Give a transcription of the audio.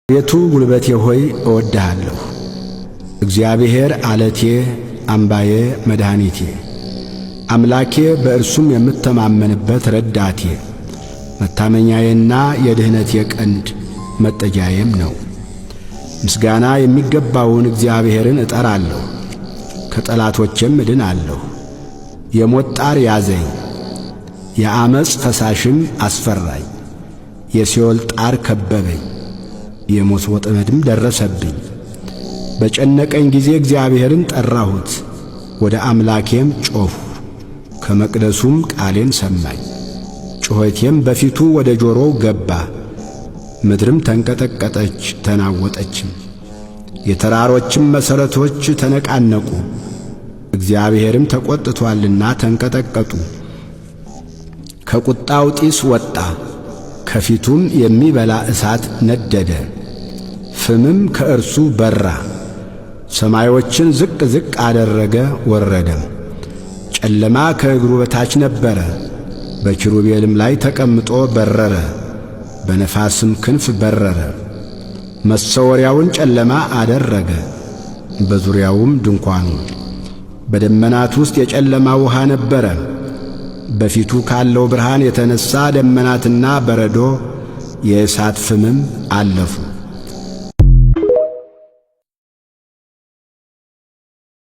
ቤቱ ጉልበቴ ሆይ እወድሃለሁ። እግዚአብሔር ዓለቴ፣ አምባዬ፣ መድኃኒቴ፣ አምላኬ በእርሱም የምተማመንበት ረዳቴ፣ መታመኛዬና የድኅነቴ ቀንድ መጠጊያዬም ነው። ምስጋና የሚገባውን እግዚአብሔርን እጠራለሁ፣ ከጠላቶቼም እድናለሁ። የሞት ጣር ያዘኝ፣ የዓመፅ ፈሳሽም አስፈራኝ። የሲኦል ጣር ከበበኝ፣ የሞት ወጥመድም ደረሰብኝ። በጨነቀኝ ጊዜ እግዚአብሔርን ጠራሁት፣ ወደ አምላኬም ጮኽሁ። ከመቅደሱም ቃሌን ሰማኝ፣ ጩኸቴም በፊቱ ወደ ጆሮው ገባ። ምድርም ተንቀጠቀጠች ተናወጠችም፣ የተራሮችም መሠረቶች ተነቃነቁ። እግዚአብሔርም ተቈጥቶአልና ተንቀጠቀጡ። ከቁጣው ጢስ ወጣ፣ ከፊቱም የሚበላ እሳት ነደደ፣ ፍምም ከእርሱ በራ። ሰማዮችን ዝቅ ዝቅ አደረገ ወረደም። ጨለማ ከእግሩ በታች ነበረ፣ በኪሩቤልም ላይ ተቀምጦ በረረ፣ በነፋስም ክንፍ በረረ። መሰወሪያውን ጨለማ አደረገ፣ በዙሪያውም ድንኳኑ። በደመናት ውስጥ የጨለማ ውሃ ነበረ። በፊቱ ካለው ብርሃን የተነሣ ደመናትና በረዶ የእሳት ፍምም አለፉ።